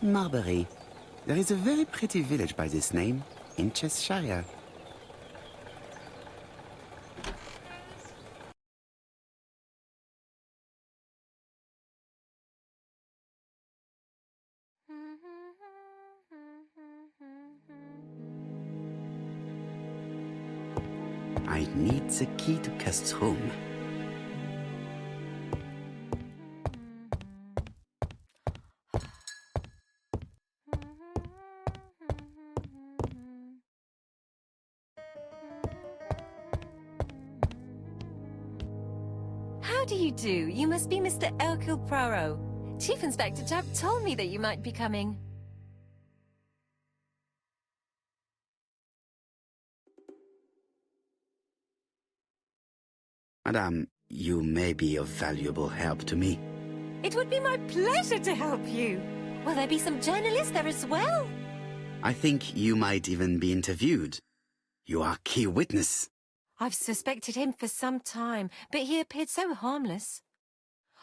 Marbury. There is a very pretty village by this name, in Cheshire. I need the key to Cust's home. How do you do? You must be Mr. Hercule Poirot. Chief Inspector Jupp told me that you might be coming. Madame, you may be of valuable help to me. It would be my pleasure to help you. Will there be some journalists there as well? I think you might even be interviewed. You are key witness. I've suspected him for some time, but he appeared so harmless.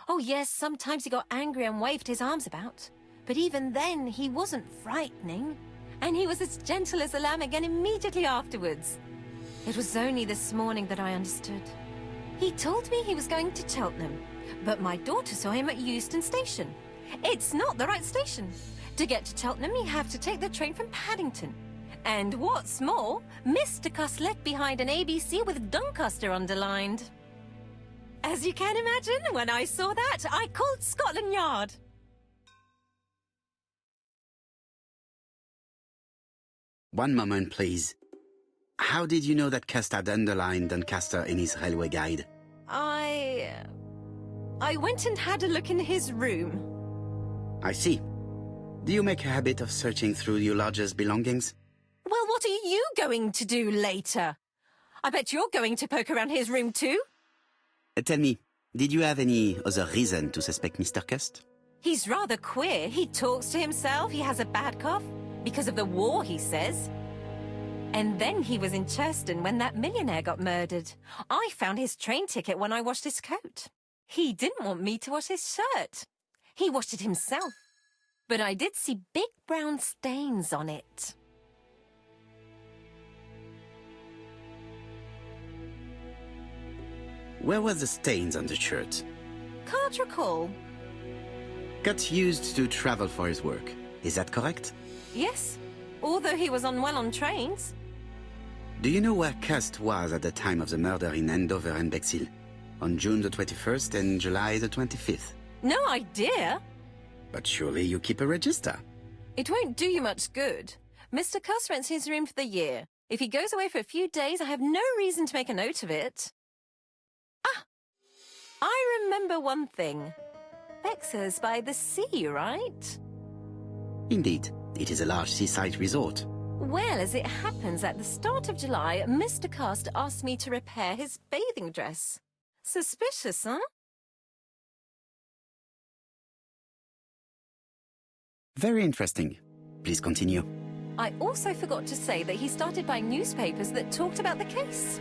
Oh yes, sometimes he got angry and waved his arms about. But even then, he wasn't frightening. And he was as gentle as a lamb again immediately afterwards. It was only this morning that I understood. He told me he was going to Cheltenham, but my daughter saw him at Euston Station. It's not the right station. To get to Cheltenham, you have to take the train from Paddington. And what's more, Mr. Cuss left behind an ABC with Doncaster underlined. As you can imagine, when I saw that, I called Scotland Yard. One moment, please. How did you know that Cust had underlined Doncaster in his railway guide? I went and had a look in his room. I see. Do you make a habit of searching through your lodger's belongings? Well, what are you going to do later? I bet you're going to poke around his room too. Tell me, did you have any other reason to suspect Mr. Cust? He's rather queer. He talks to himself, he has a bad cough. Because of the war, he says. And then he was in Churston when that millionaire got murdered. I found his train ticket when I washed his coat. He didn't want me to wash his shirt. He washed it himself. But I did see big brown stains on it. Where were the stains on the shirt? Can't recall. Cust used to travel for his work. Is that correct? Yes, although he was unwell on trains. Do you know where Cust was at the time of the murder in Andover and Bexhill? On June the 21st and July the 25th? No idea. But surely you keep a register. It won't do you much good. Mr. Cuss rents his room for the year. If he goes away for a few days, I have no reason to make a note of it. Ah! I remember one thing. Bexhurst by the sea, right? Indeed, it is a large seaside resort. Well, as it happens, at the start of July, Mr. Cust asked me to repair his bathing dress. Suspicious, huh? Very interesting. Please continue. I also forgot to say that he started buying newspapers that talked about the case.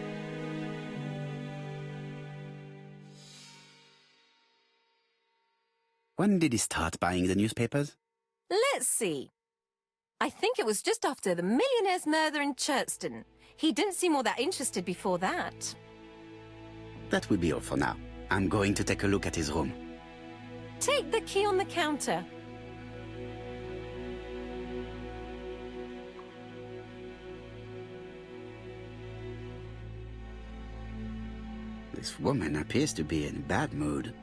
When did he start buying the newspapers? Let's see. I think it was just after the millionaire's murder in Churston. He didn't seem all that interested before that. That will be all for now. I'm going to take a look at his room. Take the key on the counter. This woman appears to be in a bad mood.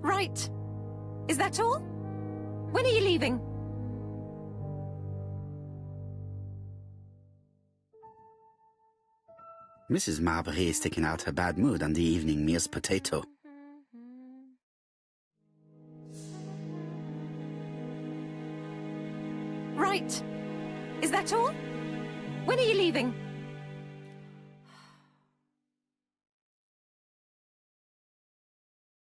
Right. Is that all? When are you leaving? Mrs. Marbury is taking out her bad mood on the evening meal's potato. Right. Is that all? When are you leaving?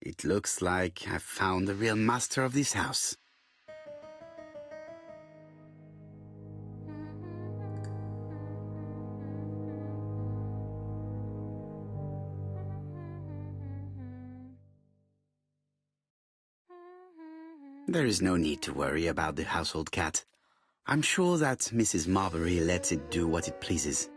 It looks like I've found the real master of this house. There is no need to worry about the household cat. I'm sure that Mrs. Marbury lets it do what it pleases.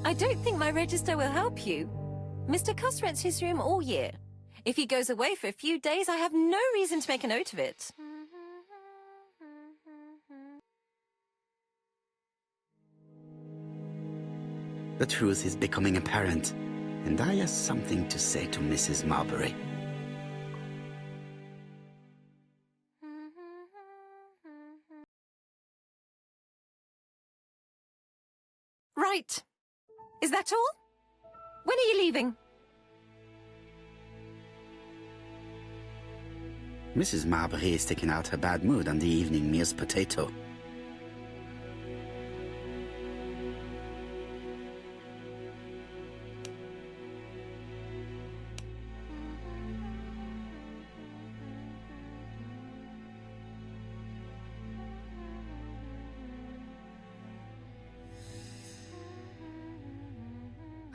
I don't think my register will help you. Mr. Cuss rents his room all year. If he goes away for a few days, I have no reason to make a note of it. The truth is becoming apparent, and I have something to say to Mrs. Marbury. Right. Is that all? When are you leaving? Mrs. Marbury is taking out her bad mood on the evening meal's potato.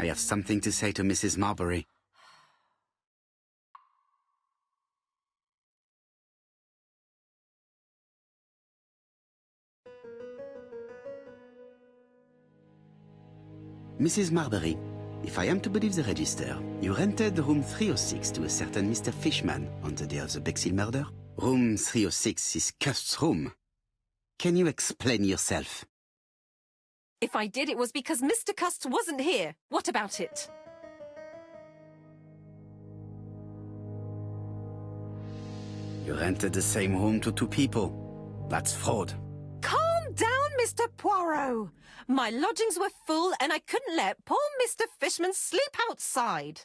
I have something to say to Mrs. Marbury. Mrs. Marbury, if I am to believe the register, you rented room 306 to a certain Mr. Fishman on the day of the Bexhill murder. Room 306 is Cust's room. Can you explain yourself? If I did, it was because Mr. Cust wasn't here. What about it? You rented the same room to two people. That's fraud. Calm down, Mr. Poirot. My lodgings were full and I couldn't let poor Mr. Fishman sleep outside.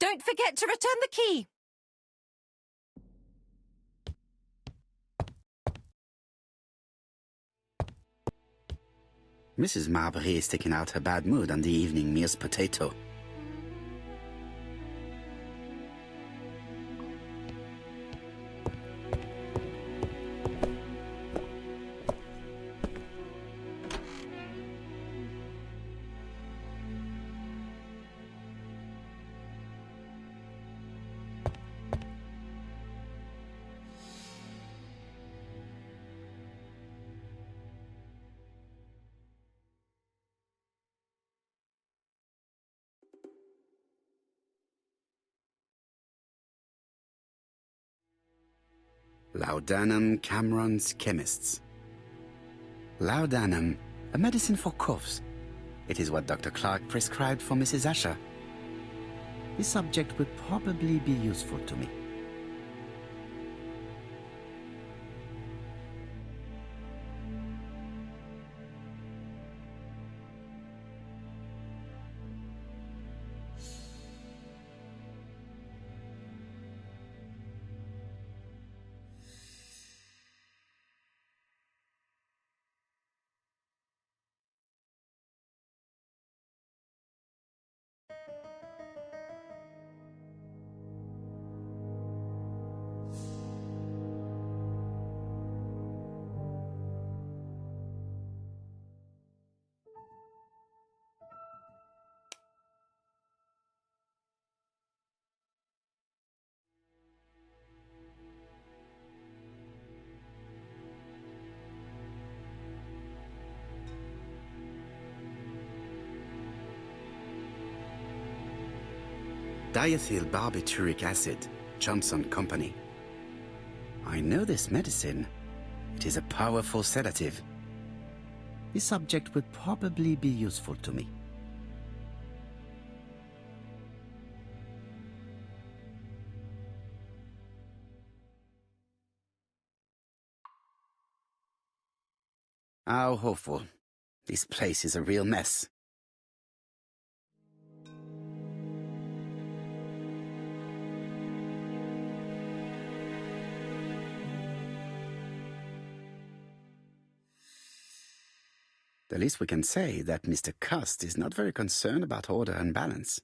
Don't forget to return the key. Mrs. Marbury is taking out her bad mood on the evening meal's potato. Laudanum Cameron's Chemists. Laudanum, a medicine for coughs. It is what Dr. Clark prescribed for Mrs. Asher. This subject would probably be useful to me. Diethyl barbituric acid, Johnson Company. I know this medicine. It is a powerful sedative. This subject would probably be useful to me. How hopeful. This place is a real mess. The least we can say that Mr. Cust is not very concerned about order and balance.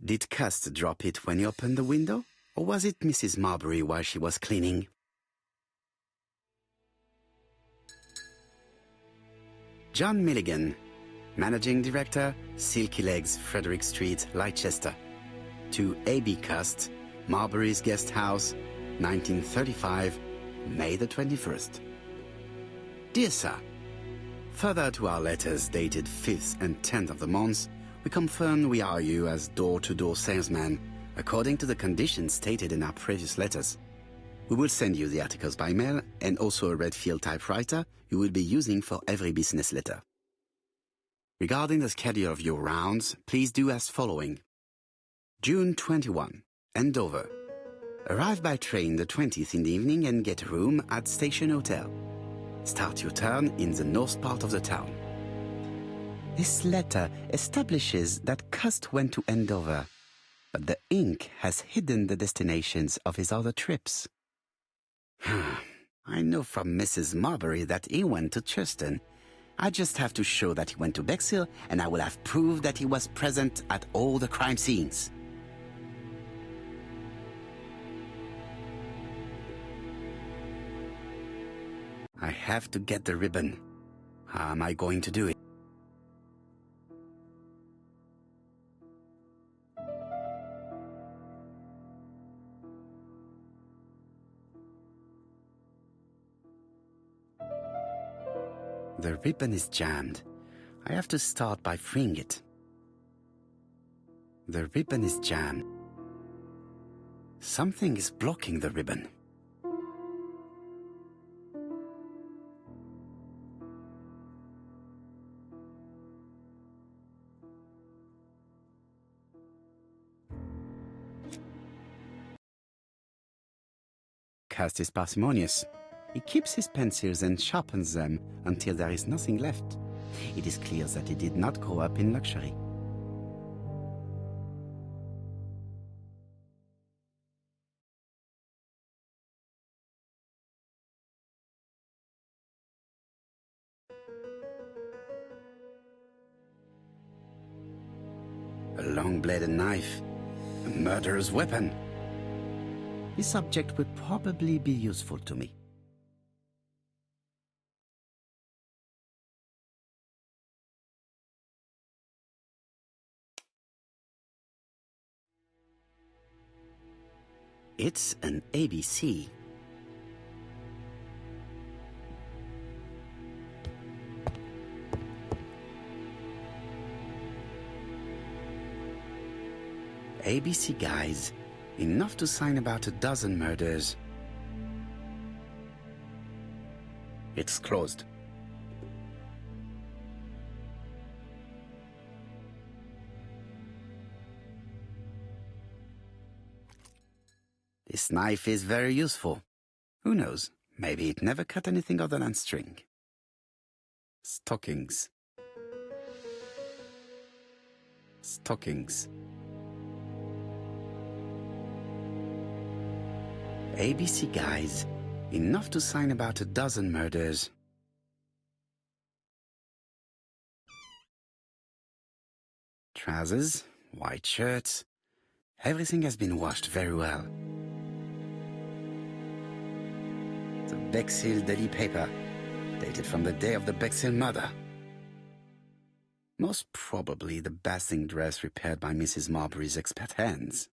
Did Cust drop it when he opened the window? Or was it Mrs. Marbury while she was cleaning? John Milligan, Managing Director, Silky Legs, Frederick Street, Leicester. To A.B. Cust, Marbury's Guest House, 1935, May the 21st. Dear Sir, further to our letters dated 5th and 10th of the month, we confirm we are you as door-to-door salesman, according to the conditions stated in our previous letters. We will send you the articles by mail and also a Redfield typewriter you will be using for every business letter. Regarding the schedule of your rounds, please do as following. June 21, Andover. Arrive by train the 20th in the evening and get a room at Station Hotel. Start your turn in the north part of the town. This letter establishes that Cust went to Andover, but the ink has hidden the destinations of his other trips. I know from Mrs. Marbury that he went to Churston. I just have to show that he went to Bexhill, and I will have proved that he was present at all the crime scenes. I have to get the ribbon. How am I going to do it? The ribbon is jammed. I have to start by freeing it. The ribbon is jammed. Something is blocking the ribbon. Cust is parsimonious. He keeps his pencils and sharpens them until there is nothing left. It is clear that he did not grow up in luxury. A long-bladed knife, a murderer's weapon. This subject would probably be useful to me. It's an ABC. ABC guys, enough to sign about a dozen murders. It's closed. This knife is very useful. Who knows, maybe it never cut anything other than string. Stockings. Stockings. ABC guys, enough to sign about a dozen murders. Trousers, white shirts, everything has been washed very well. The Bexhill daily paper, dated from the day of the Bexhill murder. Most probably the bathing dress repaired by Mrs. Marbury's expert hands.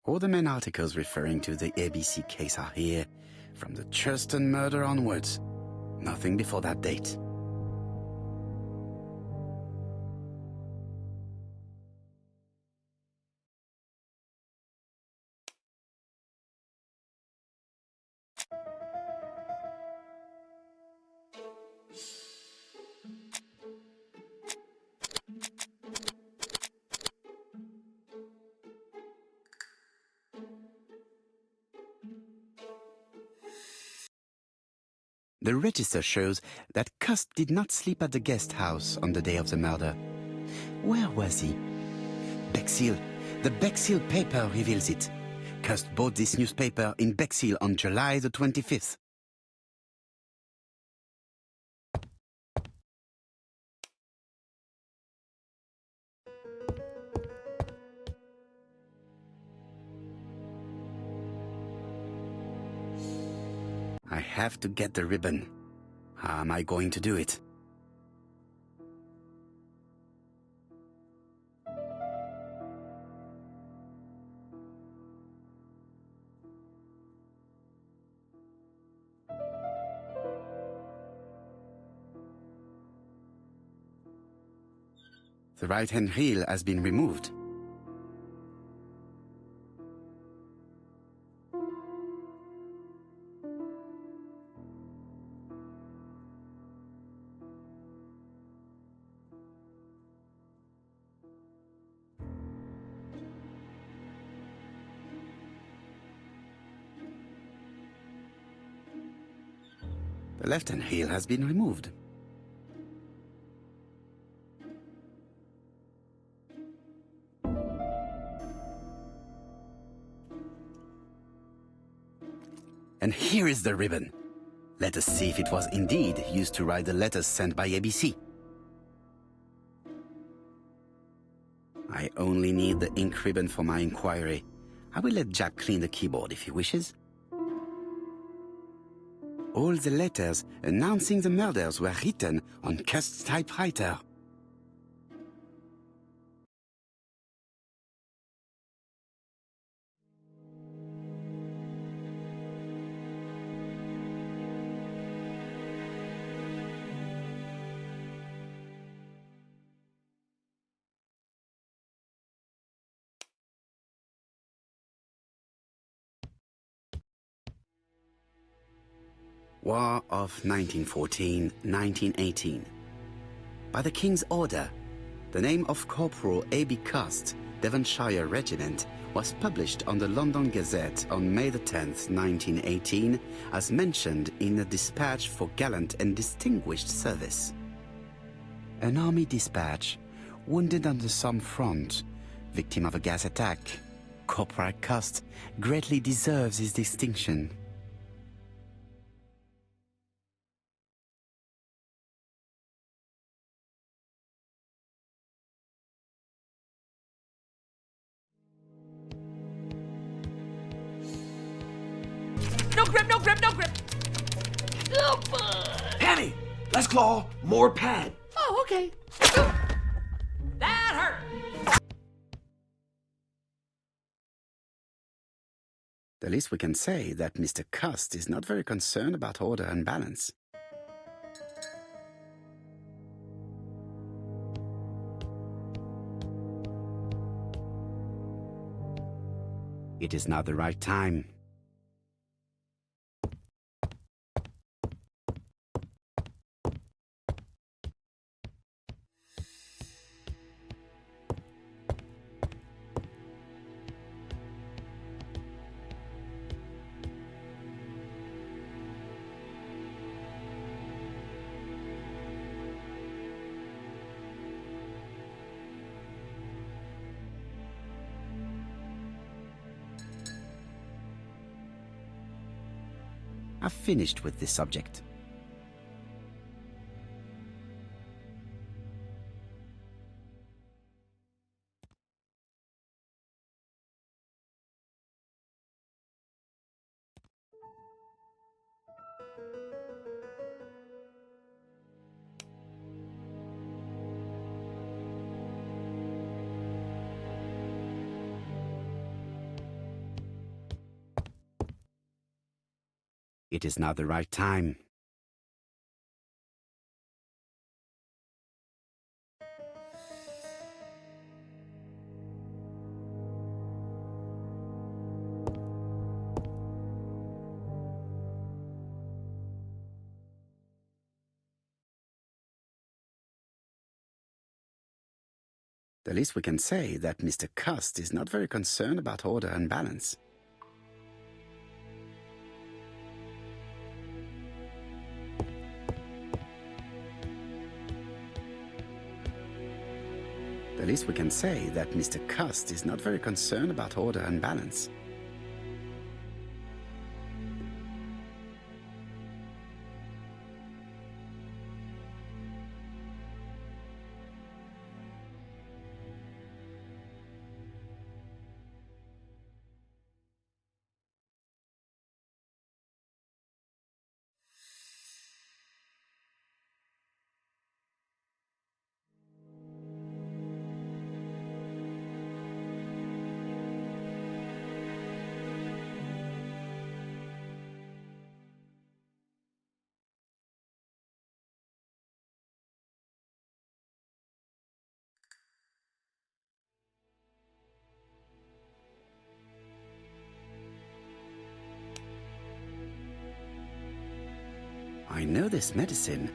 All the main articles referring to the ABC case are here, from the Churston murder onwards. Nothing before that date. The register shows that Cust did not sleep at the guest house on the day of the murder. Where was he? Bexhill. The Bexhill paper reveals it. Cust bought this newspaper in Bexhill on July the 25th. I have to get the ribbon. How am I going to do it? The right-hand reel has been removed. The left-hand heel has been removed. And here is the ribbon. Let us see if it was indeed used to write the letters sent by ABC. I only need the ink ribbon for my inquiry. I will let Jack clean the keyboard if he wishes. All the letters announcing the murders were written on Cust's typewriter. War of 1914-1918. By the King's order, the name of Corporal A.B. Cust, Devonshire Regiment, was published on the London Gazette on May the 10th, 1918, as mentioned in a dispatch for gallant and distinguished service. An army dispatch, wounded on the Somme front, victim of a gas attack, Corporal Cust greatly deserves his distinction. No grip, no grip, no grip! Penny, less claw, more pad. Oh, okay. That hurt! The least we can say that Mr. Cust is not very concerned about order and balance. It is not the right time. I've finished with this subject. It is now the right time. The least we can say that Mr. Cust is not very concerned about order and balance. The least we can say that Mr. Cust is not very concerned about order and balance. I know this medicine.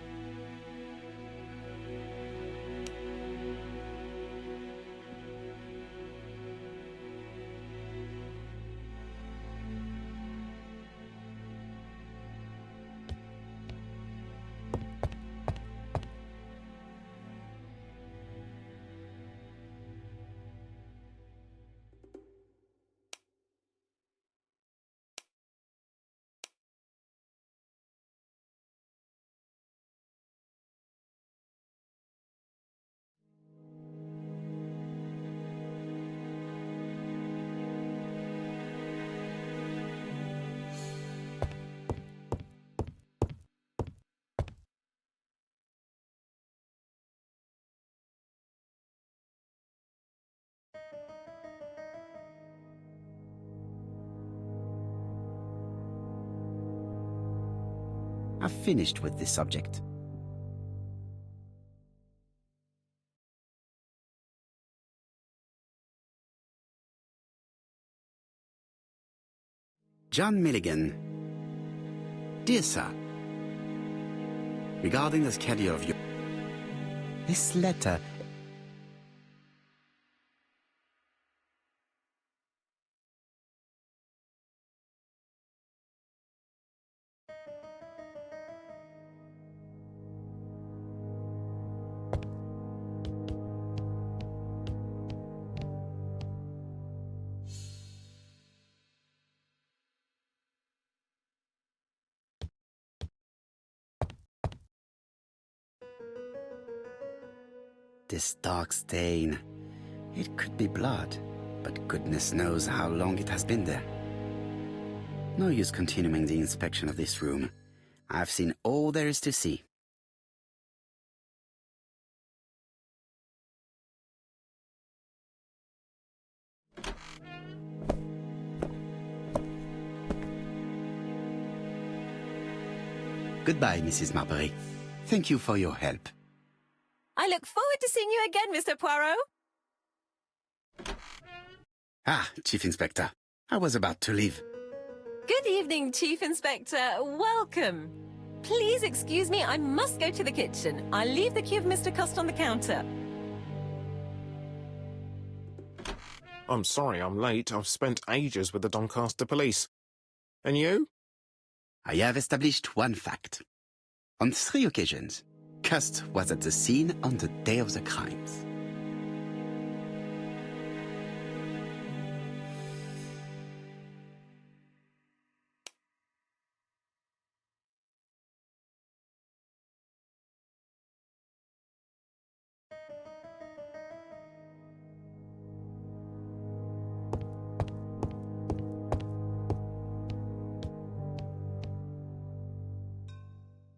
I've finished with this subject. John Milligan. Dear Sir, regarding the schedule of your... This letter... This dark stain. It could be blood, but goodness knows how long it has been there. No use continuing the inspection of this room. I've seen all there is to see. Goodbye, Mrs. Marbury. Thank you for your help. I look forward to seeing you again, Mr. Poirot. Ah, Chief Inspector. I was about to leave. Good evening, Chief Inspector. Welcome. Please excuse me, I must go to the kitchen. I'll leave the key of Mr. Cust on the counter. I'm sorry I'm late. I've spent ages with the Doncaster police. And you? I have established one fact. On 3 occasions, Cust was at the scene on the day of the crimes.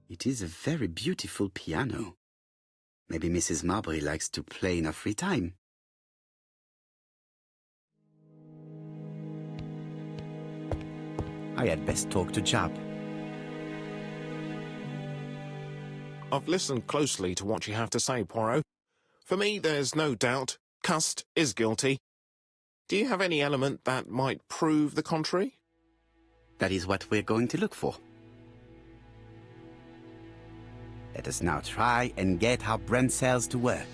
It is a very beautiful piano. Maybe Mrs. Marbury likes to play in her free time. I had best talk to Jab. I've listened closely to what you have to say, Poirot. For me, there's no doubt Cust is guilty. Do you have any element that might prove the contrary? That is what we're going to look for. Let us now try and get our brain cells to work.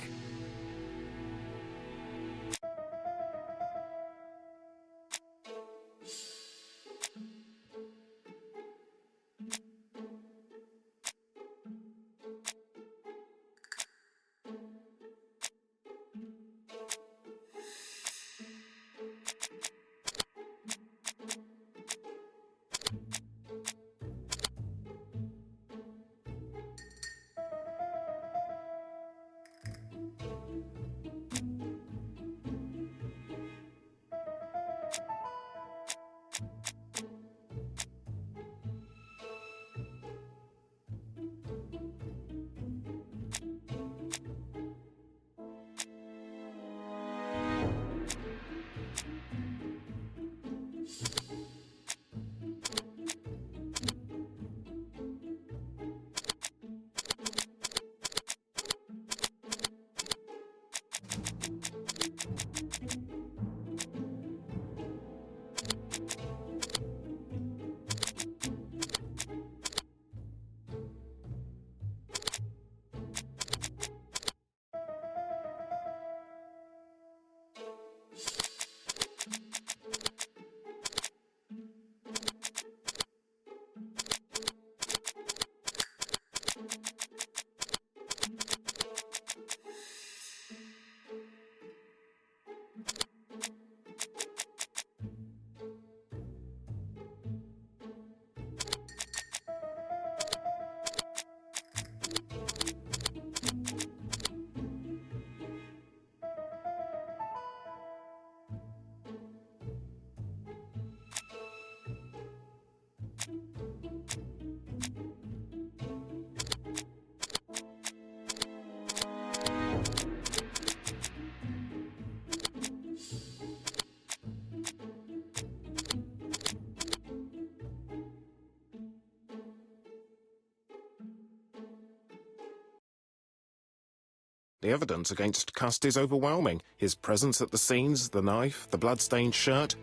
The evidence against Cust is overwhelming. His presence at the scenes, the knife, the blood-stained shirt,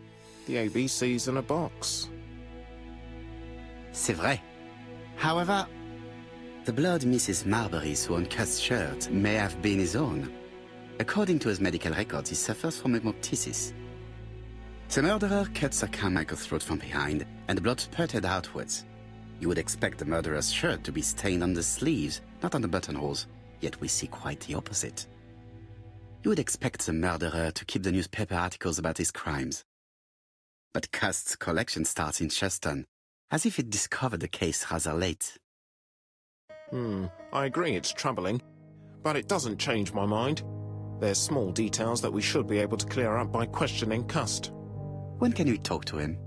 the ABCs in a box. C'est vrai. However, the blood Mrs. Marbury saw on Cust's shirt may have been his own. According to his medical records, he suffers from hemoptysis. The murderer cut Sir Carmichael's throat from behind, and the blood spurted outwards. You would expect the murderer's shirt to be stained on the sleeves, not on the buttonholes, yet we see quite the opposite. You would expect the murderer to keep the newspaper articles about his crimes. But Cust's collection starts in Cheston, as if it discovered the case rather late. I agree it's troubling, but it doesn't change my mind. There's small details that we should be able to clear up by questioning Cust. When can we talk to him?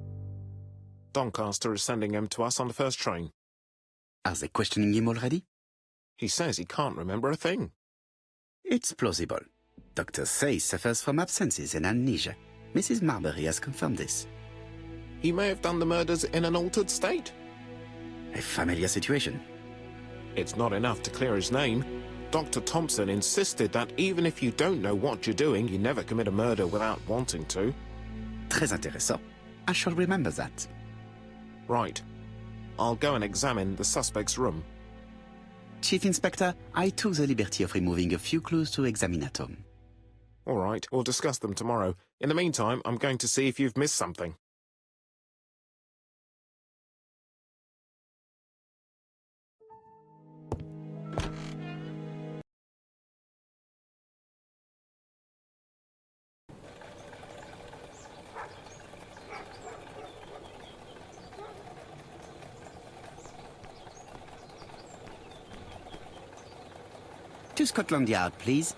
Doncaster is sending him to us on the first train. Are they questioning him already? He says he can't remember a thing. It's plausible. Doctors say he suffers from absences and amnesia. Mrs. Marbury has confirmed this. He may have done the murders in an altered state. A familiar situation. It's not enough to clear his name. Dr. Thompson insisted that even if you don't know what you're doing, you never commit a murder without wanting to. Très intéressant. I shall remember that. Right. I'll go and examine the suspect's room. Chief Inspector, I took the liberty of removing a few clues to examinatum. All right, we'll discuss them tomorrow. In the meantime, I'm going to see if you've missed something. To Scotland Yard, please.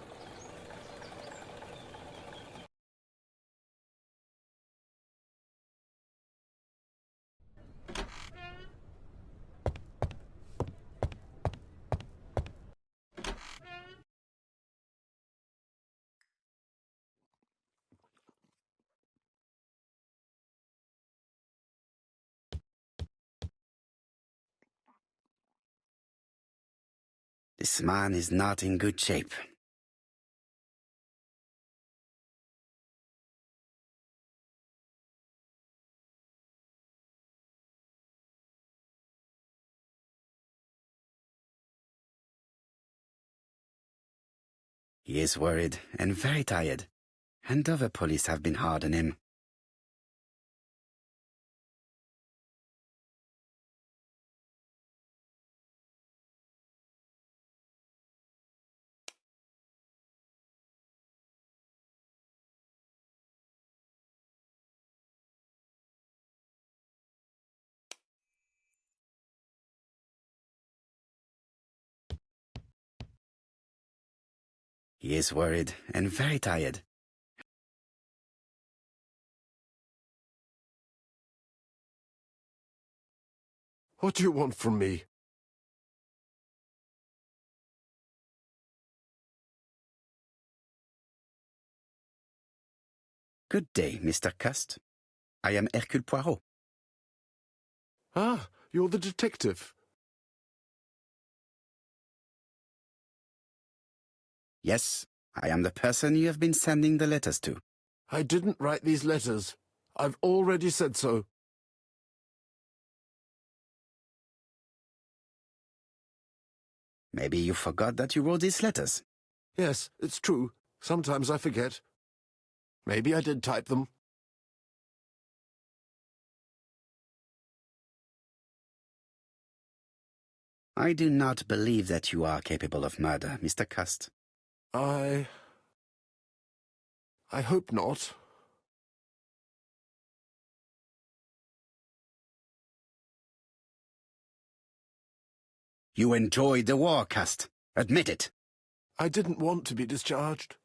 This man is not in good shape. He is worried and very tired, and other police have been hard on him. He is worried and very tired. What do you want from me? Good day, Mr. Cust. I am Hercule Poirot. Ah, you're the detective. Yes, I am the person you have been sending the letters to. I didn't write these letters. I've already said so. Maybe you forgot that you wrote these letters. Yes, it's true. Sometimes I forget. Maybe I did type them. I do not believe that you are capable of murder, Mr. Cust. I hope not. You enjoyed the war, Cust. Admit it. I didn't want to be discharged.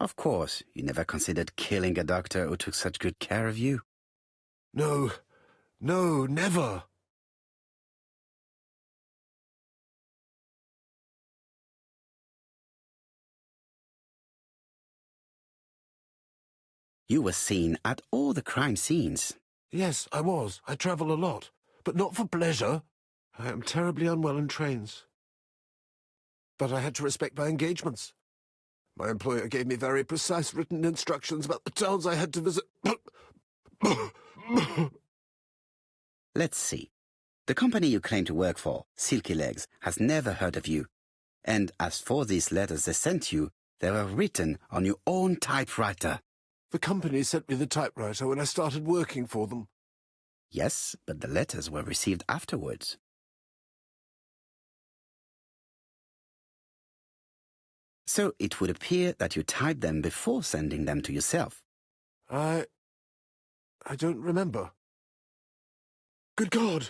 Of course, you never considered killing a doctor who took such good care of you. No, never. You were seen at all the crime scenes. Yes, I was. I travel a lot, but not for pleasure. I am terribly unwell in trains. But I had to respect my engagements. My employer gave me very precise written instructions about the towns I had to visit. Let's see. The company you claim to work for, Silky Legs, has never heard of you. And as for these letters they sent you, they were written on your own typewriter. The company sent me the typewriter when I started working for them. Yes, but the letters were received afterwards. So it would appear that you typed them before sending them to yourself. I don't remember. Good God!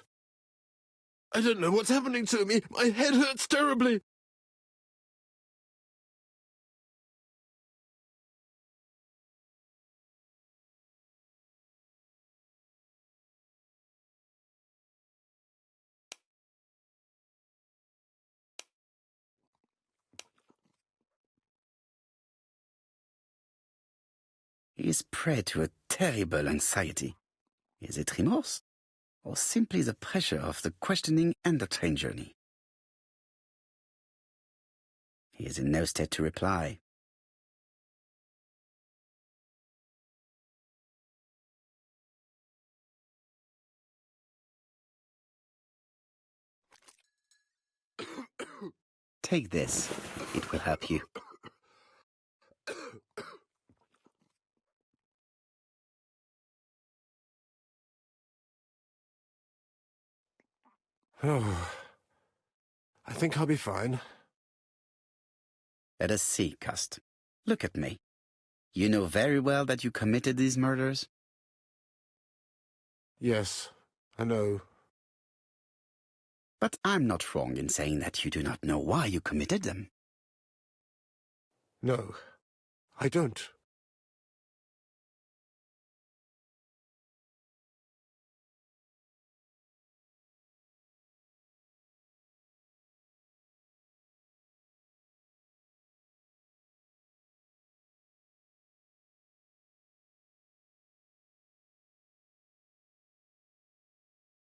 I don't know what's happening to me. My head hurts terribly. He is prey to a terrible anxiety. Is it remorse? Or simply the pressure of the questioning and the train journey? He is in no state to reply. Take this. It will help you. Oh, I think I'll be fine. Let us see, Cust. Look at me. You know very well that you committed these murders? Yes, I know. But I'm not wrong in saying that you do not know why you committed them. No, I don't.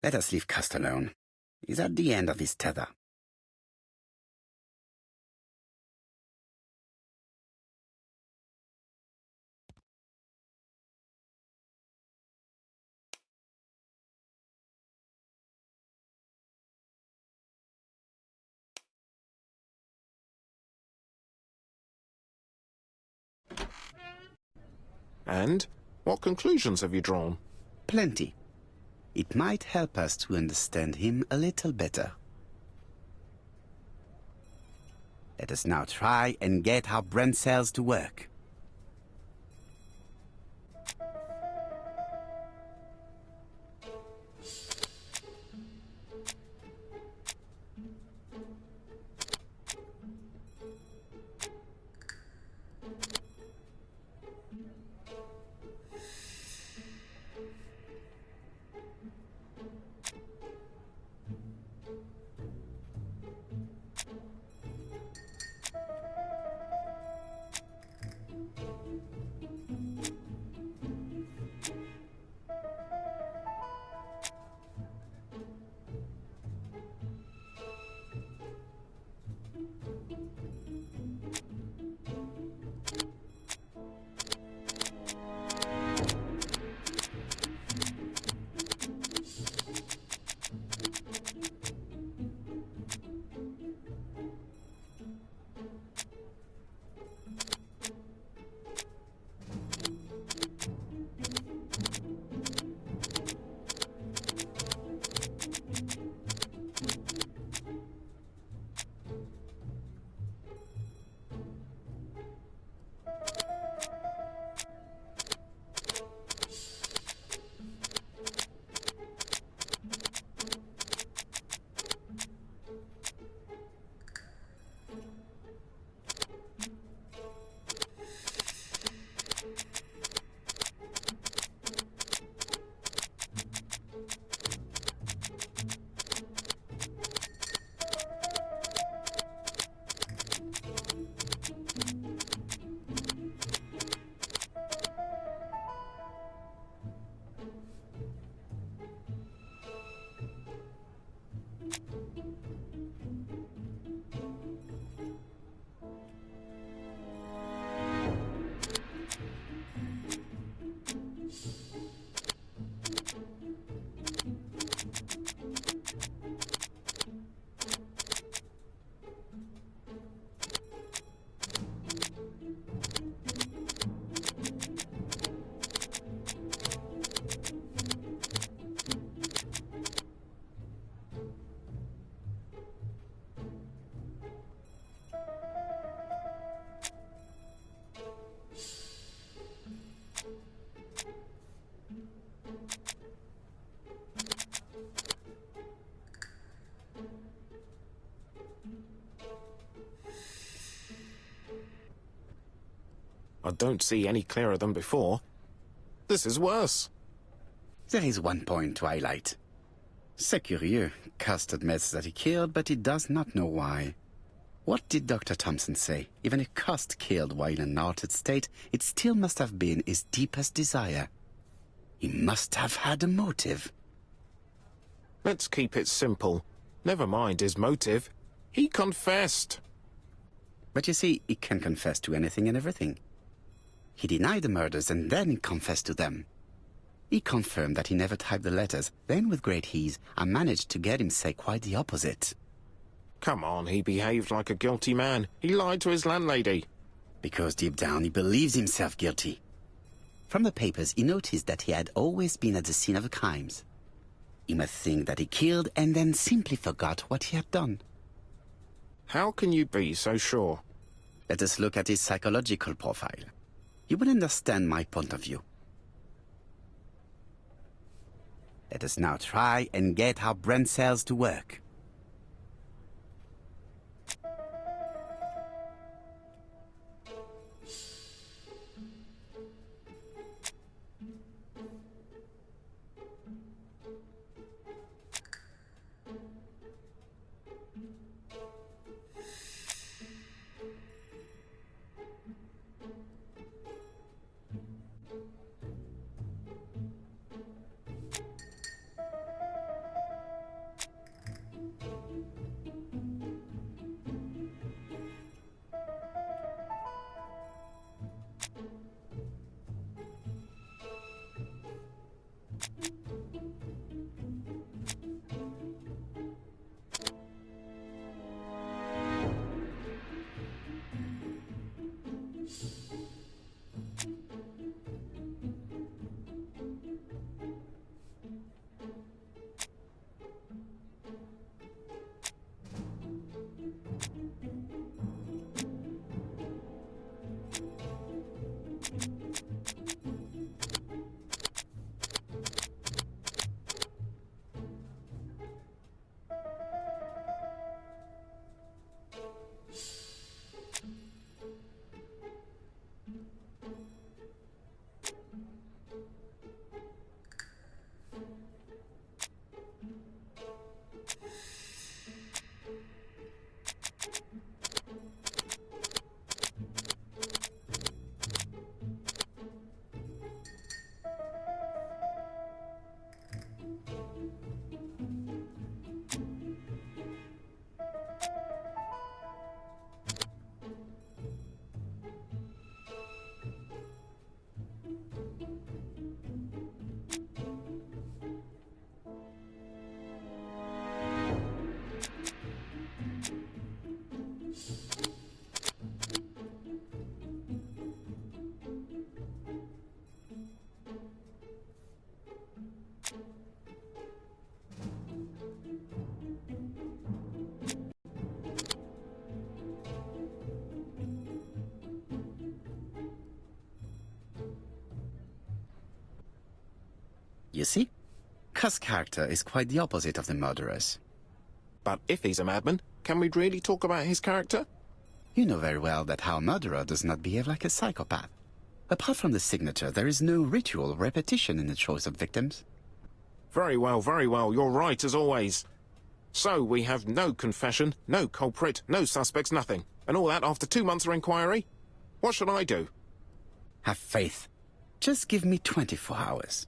Let us leave Cust alone. He's at the end of his tether. And what conclusions have you drawn? Plenty. It might help us to understand him a little better. Let us now try and get our brain cells to work. don't see any clearer than before. This is worse. There is one point to highlight. C'est curieux. Cust admits that he killed, but he does not know why. What did Dr. Thompson say? Even if Cust killed while in an altered state, it still must have been his deepest desire. He must have had a motive. Let's keep it simple. Never mind his motive. He confessed. But you see, he can confess to anything and everything. He denied the murders and then he confessed to them. He confirmed that he never typed the letters. Then, with great ease, I managed to get him say quite the opposite. Come on, he behaved like a guilty man. He lied to his landlady. Because deep down he believes himself guilty. From the papers, he noticed that he had always been at the scene of the crimes. He must think that he killed and then simply forgot what he had done. How can you be so sure? Let us look at his psychological profile. You will understand my point of view. Let us now try and get our brain cells to work. You see? Cust's character is quite the opposite of the murderer's. But if he's a madman, can we really talk about his character? You know very well that our murderer does not behave like a psychopath. Apart from the signature, there is no ritual or repetition in the choice of victims. Very well, you're right as always. So we have no confession, no culprit, no suspects, nothing. And all that after 2 months of inquiry? What should I do? Have faith. Just give me 24 hours.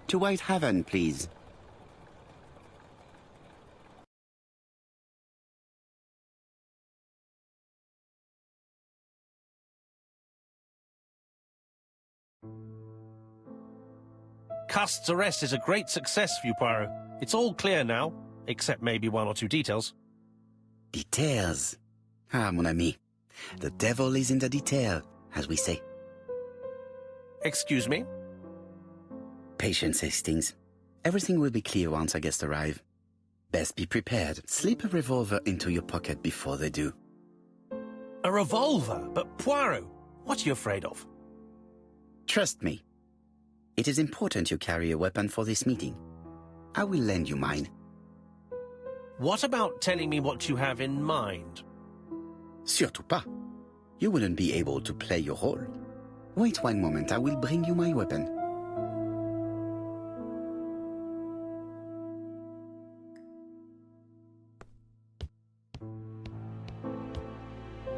To White Haven, please. Cust's arrest is a great success for you, Poirot. It's all clear now, except maybe 1 or 2 details. Details. Ah, mon ami. The devil is in the detail, as we say. Excuse me? Patience, Hastings. Everything will be clear once our guests arrive. Best be prepared. Slip a revolver into your pocket before they do. A revolver? But Poirot, what are you afraid of? Trust me. It is important you carry a weapon for this meeting. I will lend you mine. What about telling me what you have in mind? Surtout pas. You wouldn't be able to play your role. Wait one moment, I will bring you my weapon.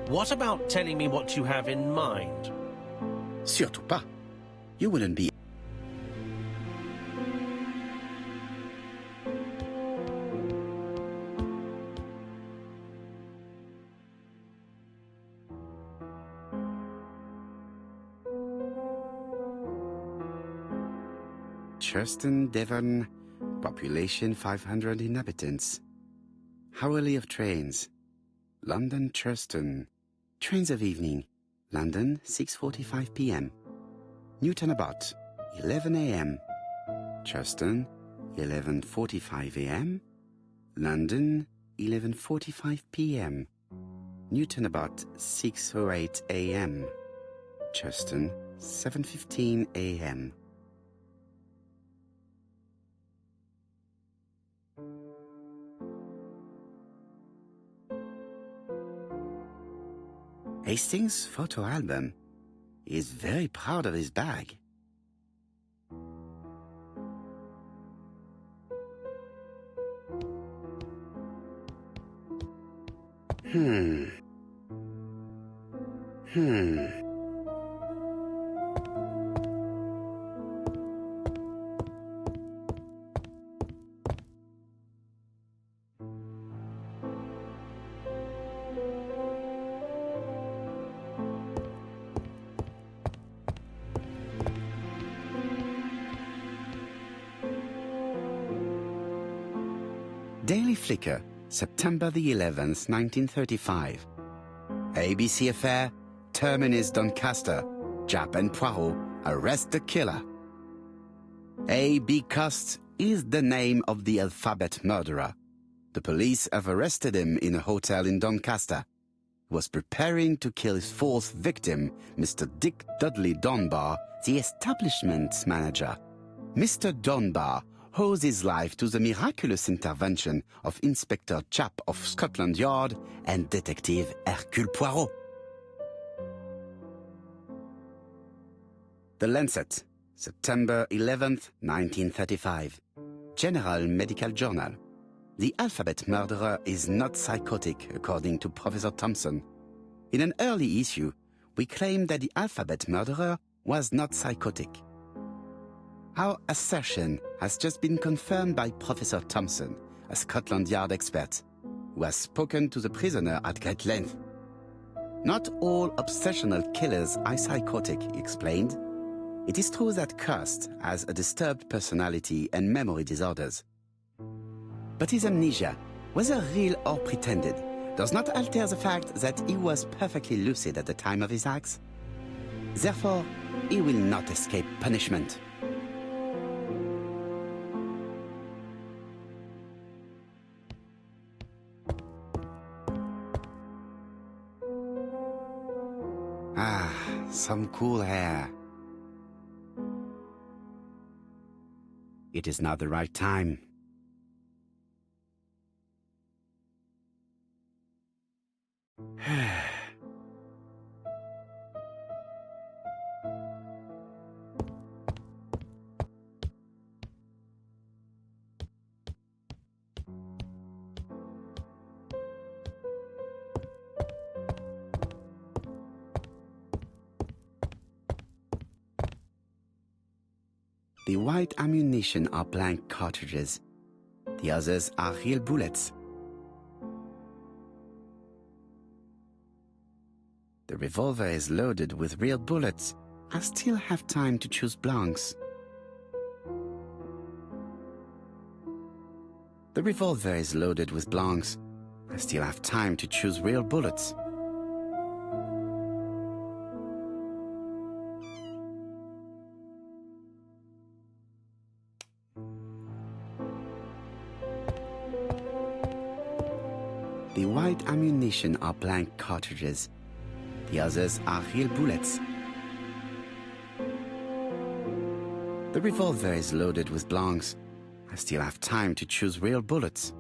What about telling me what you have in mind? Surtout pas. You wouldn't be... Churston, Devon, population 500 inhabitants. Hourly of trains. London, Churston. Trains of evening. London, 6:45 p.m. Newton about 11 a.m. Churston, 11:45 a.m. London, 11:45 p.m. Newton about 6:08 a.m. Churston, 7:15 a.m. Hastings' photo album. He is very proud of his bag. Daily Flicker, September the 11th, 1935. ABC affair, Terminus Doncaster. Japp and Poirot arrest the killer. A.B. Cust is the name of the alphabet murderer. The police have arrested him in a hotel in Doncaster. He was preparing to kill his fourth victim, Mr. Dick Dudley Dunbar, the establishment's manager. Mr. Dunbar owes his life to the miraculous intervention of Inspector Japp of Scotland Yard and Detective Hercule Poirot. The Lancet, September 11th, 1935. General Medical Journal. The alphabet murderer is not psychotic, according to Professor Thompson. In an early issue, we claimed that the alphabet murderer was not psychotic. Our assertion has just been confirmed by Professor Thompson, a Scotland Yard expert, who has spoken to the prisoner at great length. Not all obsessional killers are psychotic, he explained. It is true that Cust has a disturbed personality and memory disorders. But his amnesia, whether real or pretended, does not alter the fact that he was perfectly lucid at the time of his acts. Therefore, he will not escape punishment. Ah, some cool air. It is not the right time. The white ammunition are blank cartridges. The others are real bullets. The revolver is loaded with real bullets. I still have time to choose blanks. The revolver is loaded with blanks. I still have time to choose real bullets. The white ammunition are blank cartridges. The others are real bullets. The revolver is loaded with blanks. I still have time to choose real bullets.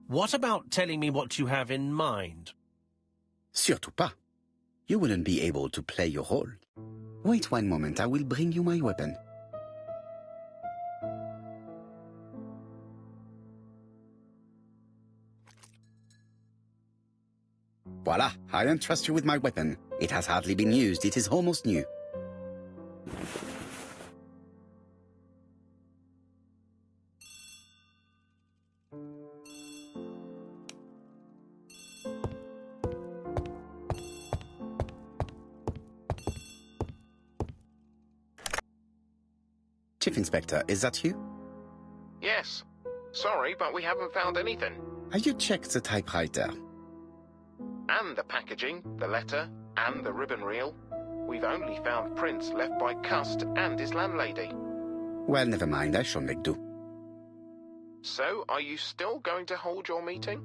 What about telling me what you have in mind? Surtout pas. You wouldn't be able to play your role. Wait one moment, I will bring you my weapon. Voila, I entrust you with my weapon. It has hardly been used, it is almost new. Chief Inspector, is that you? Yes. Sorry, but we haven't found anything. Have you checked the typewriter? And the packaging, the letter, and the ribbon reel. We've only found prints left by Cust and his landlady. Well, never mind, I shall make do. So, are you still going to hold your meeting?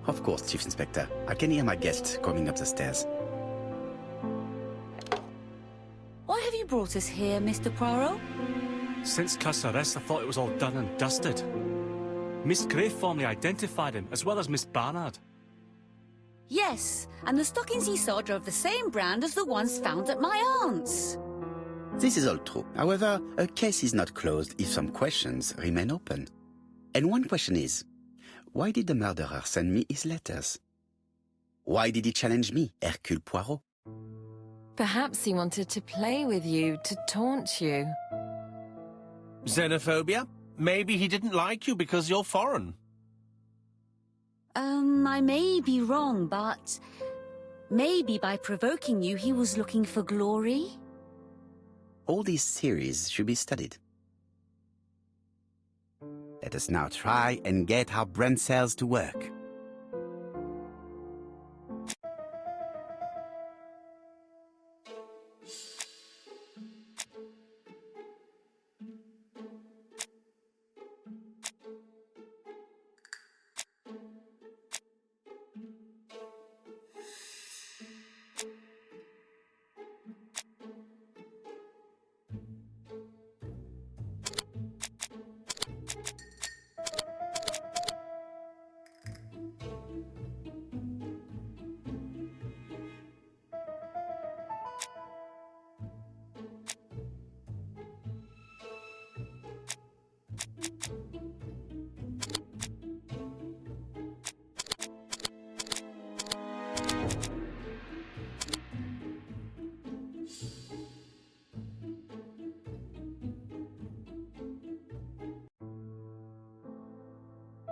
Of course, Chief Inspector. I can hear my guest coming up the stairs. Why have you brought us here, Mr. Poirot? Since Cust's arrest, I thought it was all done and dusted. Miss Gray formally identified him, as well as Miss Barnard. Yes, and the stockings he sold are of the same brand as the ones found at my aunt's. This is all true. However, a case is not closed if some questions remain open. And one question is, why did the murderer send me his letters? Why did he challenge me, Hercule Poirot? Perhaps he wanted to play with you, to taunt you. Xenophobia? Maybe he didn't like you because you're foreign. I may be wrong, but maybe by provoking you, he was looking for glory? All these theories should be studied. Let us now try and get our brain cells to work.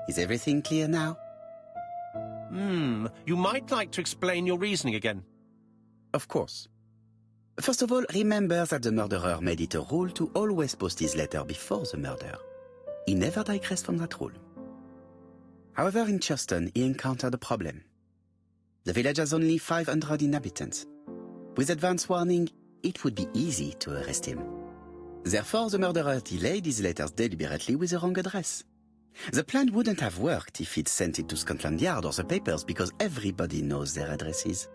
Is everything clear now? You might like to explain your reasoning again. Of course. First of all, remember that the murderer made it a rule to always post his letter before the murder. He never digressed from that rule. However, in Churston, he encountered a problem. The village has only 500 inhabitants. With advance warning, it would be easy to arrest him. Therefore, the murderer delayed his letters deliberately with the wrong address. The plan wouldn't have worked if he'd sent it to Scotland Yard or the papers because everybody knows their addresses.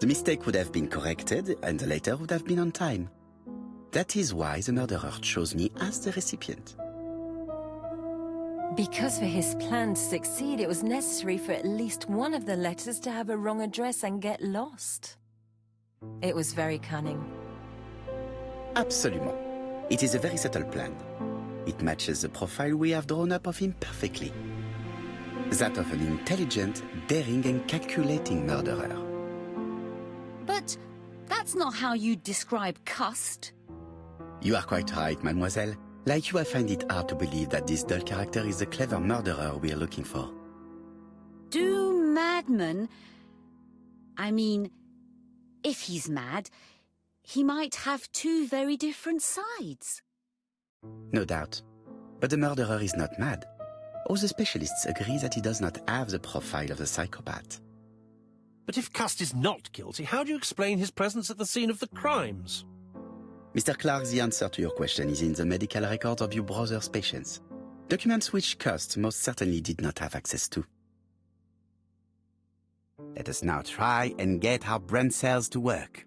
The mistake would have been corrected and the letter would have been on time. That is why the murderer chose me as the recipient. Because for his plan to succeed, it was necessary for at least one of the letters to have a wrong address and get lost. It was very cunning. Absolument. It is a very subtle plan. It matches the profile we have drawn up of him perfectly. That of an intelligent, daring and calculating murderer. But that's not how you describe Cust. You are quite right, mademoiselle. Like you, I find it hard to believe that this dull character is the clever murderer we are looking for. Do madmen... I mean, if he's mad, he might have two very different sides. No doubt. But the murderer is not mad. All the specialists agree that he does not have the profile of the psychopath. But if Cust is not guilty, how do you explain his presence at the scene of the crimes? Mr. Clark, the answer to your question is in the medical records of your brother's patients. Documents which Cust most certainly did not have access to. Let us now try and get our brain cells to work.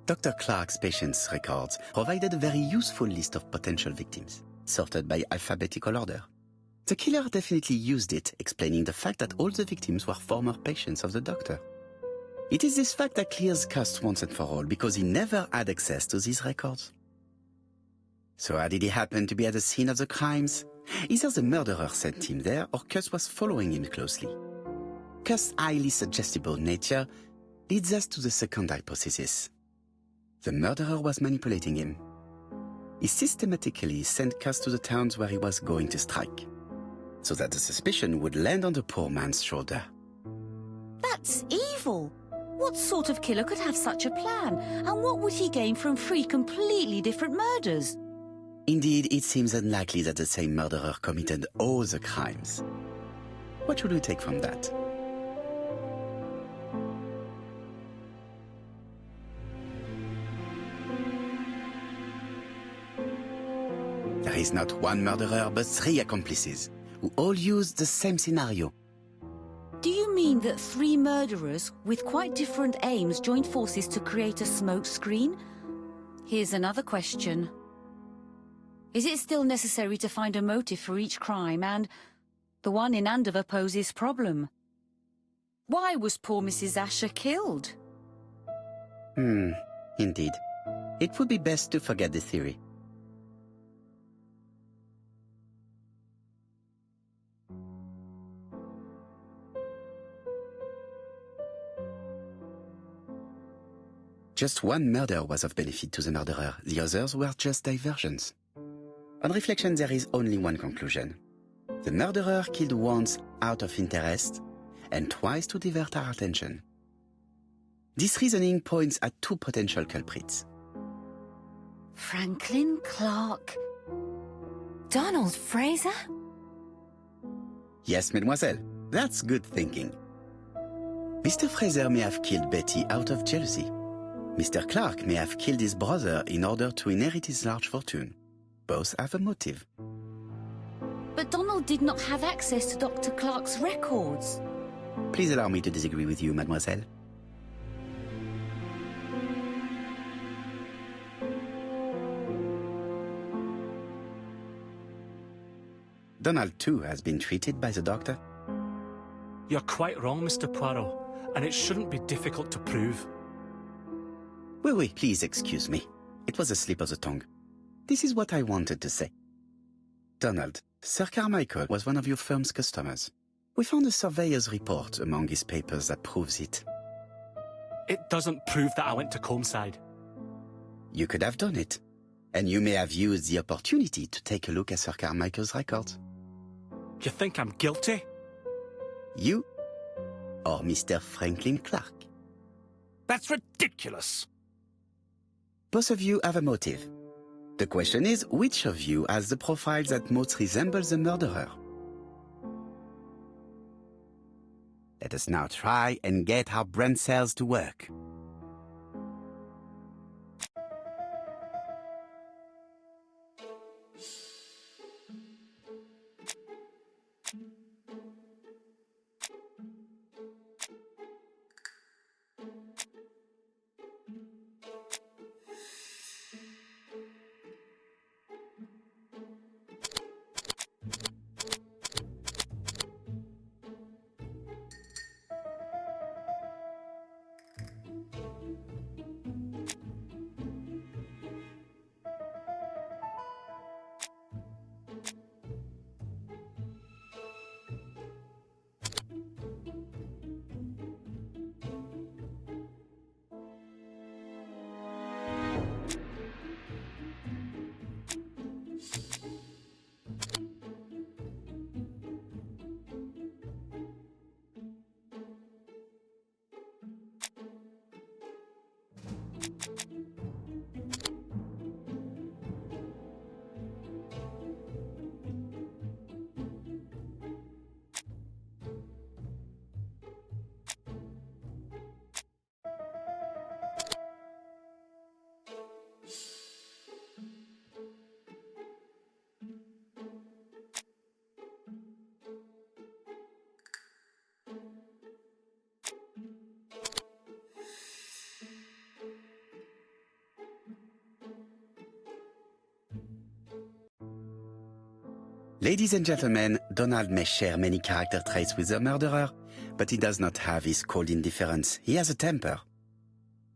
Dr. Clark's patients' records provided a very useful list of potential victims, sorted by alphabetical order. The killer definitely used it, explaining the fact that all the victims were former patients of the doctor. It is this fact that clears Cust once and for all, because he never had access to these records. So how did he happen to be at the scene of the crimes? Either the murderer sent him there, or Cust was following him closely. Cust's highly suggestible nature leads us to the second hypothesis. The murderer was manipulating him. He systematically sent Cust to the towns where he was going to strike, so that the suspicion would land on the poor man's shoulder. That's evil. What sort of killer could have such a plan? And what would he gain from 3 completely different murders? Indeed, it seems unlikely that the same murderer committed all the crimes. What should we take from that? There is not one murderer, but 3 accomplices, who all used the same scenario. Do you mean that 3 murderers with quite different aims joined forces to create a smoke screen? Here's another question. Is it still necessary to find a motive for each crime? And the one in Andover poses problem. Why was poor Mrs. Asher killed? Indeed. It would be best to forget the theory. Just one murder was of benefit to the murderer. The others were just diversions. On reflection, there is only one conclusion. The murderer killed once out of interest and twice to divert our attention. This reasoning points at 2 potential culprits. Franklin Clark. Donald Fraser? Yes, mademoiselle. That's good thinking. Mr. Fraser may have killed Betty out of jealousy. Mr. Clark may have killed his brother in order to inherit his large fortune. Both have a motive. But Donald did not have access to Dr. Clark's records. Please allow me to disagree with you, mademoiselle. Donald, too, has been treated by the doctor. You're quite wrong, Mr. Poirot, and it shouldn't be difficult to prove. Oui, please excuse me. It was a slip of the tongue. This is what I wanted to say. Donald, Sir Carmichael was one of your firm's customers. We found a surveyor's report among his papers that proves it. It doesn't prove that I went to Comeside. You could have done it. And you may have used the opportunity to take a look at Sir Carmichael's records. Do you think I'm guilty? You or Mr. Franklin Clark? That's ridiculous. Both of you have a motive. The question is, which of you has the profile that most resembles the murderer? Let us now try and get our brain cells to work. Ladies and gentlemen, Donald may share many character traits with the murderer, but he does not have his cold indifference. He has a temper.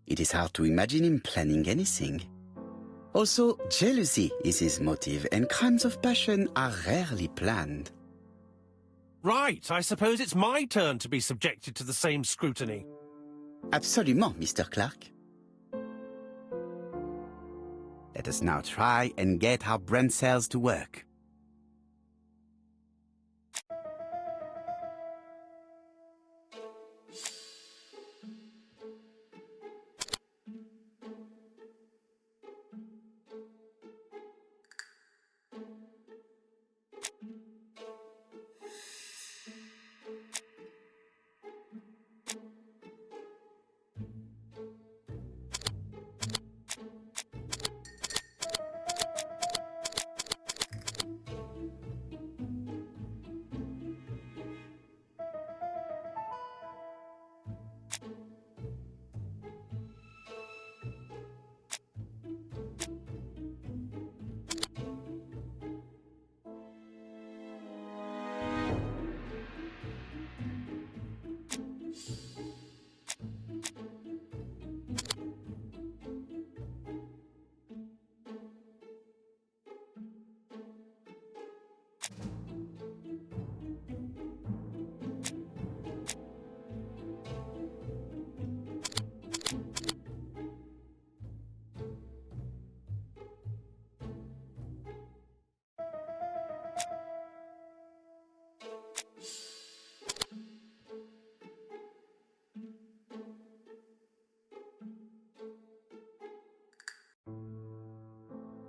It is hard to imagine him planning anything. Also, jealousy is his motive, and crimes of passion are rarely planned. Right, I suppose it's my turn to be subjected to the same scrutiny. Absolument, Mr. Clark. Let us now try and get our brain cells to work.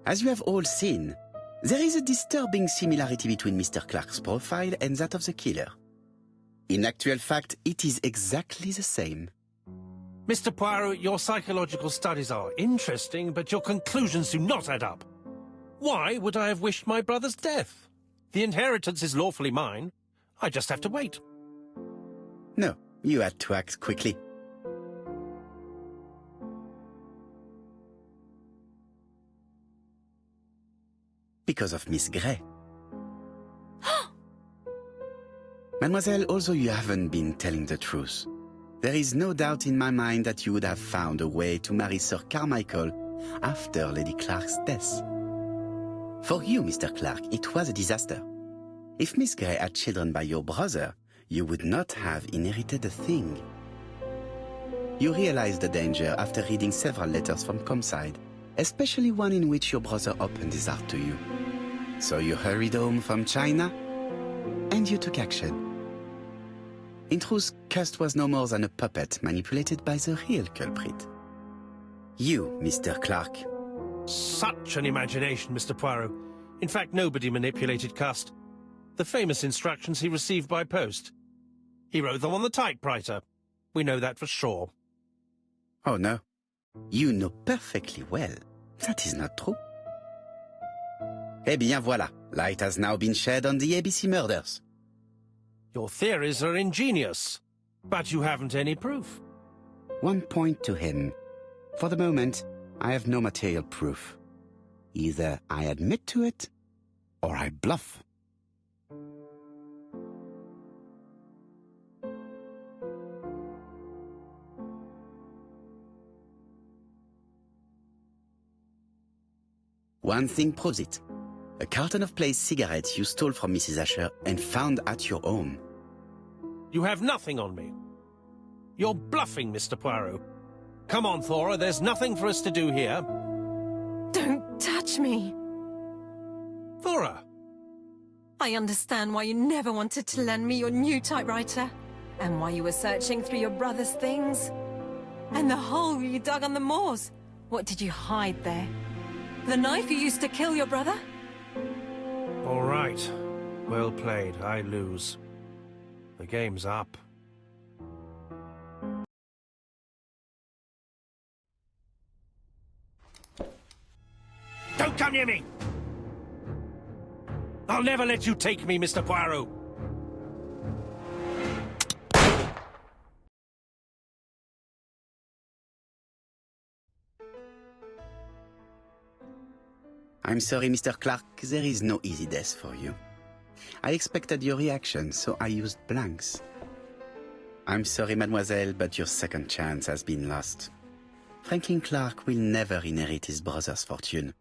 As you have all seen, there is a disturbing similarity between Mr. Clark's profile and that of the killer. In actual fact, it is exactly the same. Mr. Poirot, your psychological studies are interesting, but your conclusions do not add up. Why would I have wished my brother's death? The inheritance is lawfully mine. I just have to wait. No, you had to act quickly. Because of Miss Grey. Mademoiselle, although you haven't been telling the truth, there is no doubt in my mind that you would have found a way to marry Sir Carmichael after Lady Clark's death. For you, Mr. Clark, it was a disaster. If Miss Grey had children by your brother, you would not have inherited a thing. You realized the danger after reading several letters from Comside, especially one in which your brother opened his heart to you. So you hurried home from China, and you took action. In truth, Cust was no more than a puppet manipulated by the real culprit. You, Mr. Clark. Such an imagination, Mr. Poirot. In fact, nobody manipulated Cust. The famous instructions he received by post. He wrote them on the typewriter. We know that for sure. Oh, no. You know perfectly well that is not true. Eh bien, voilà. Light has now been shed on the ABC murders. Your theories are ingenious, but you haven't any proof. One point to him. For the moment, I have no material proof. Either I admit to it, or I bluff. One thing proves it. A carton of placed cigarettes you stole from Mrs. Asher and found at your home. You have nothing on me. You're bluffing, Mr. Poirot. Come on, Thora, there's nothing for us to do here. Don't touch me. Thora! I understand why you never wanted to lend me your new typewriter, and why you were searching through your brother's things. And the hole you dug on the moors. What did you hide there? The knife you used to kill your brother? All right. Well played. I lose. The game's up. Don't come near me! I'll never let you take me, Mr. Poirot. I'm sorry, Mr. Clark, there is no easy death for you. I expected your reaction, so I used blanks. I'm sorry, mademoiselle, but your second chance has been lost. Franklin Clark will never inherit his brother's fortune.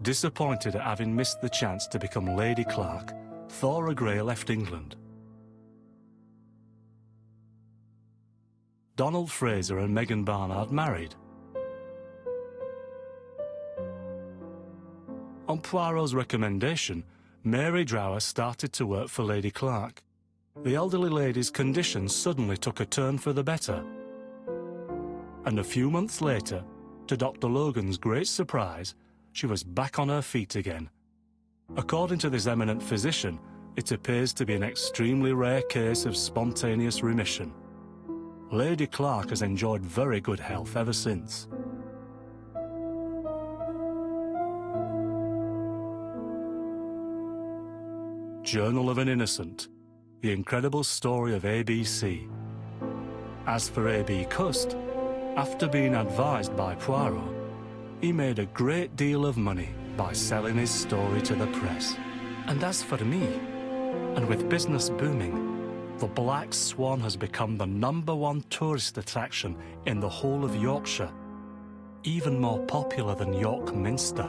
Disappointed at having missed the chance to become Lady Clark, Thora Grey left England. Donald Fraser and Megan Barnard married. On Poirot's recommendation, Mary Drower started to work for Lady Clark. The elderly lady's condition suddenly took a turn for the better. And a few months later, to Dr. Logan's great surprise, she was back on her feet again. According to this eminent physician, it appears to be an extremely rare case of spontaneous remission. Lady Clark has enjoyed very good health ever since. Journal of an Innocent, the incredible story of ABC. As for A.B. Cust, after being advised by Poirot, he made a great deal of money by selling his story to the press. And as for me, and with business booming, the Black Swan has become the #1 tourist attraction in the whole of Yorkshire, even more popular than York Minster.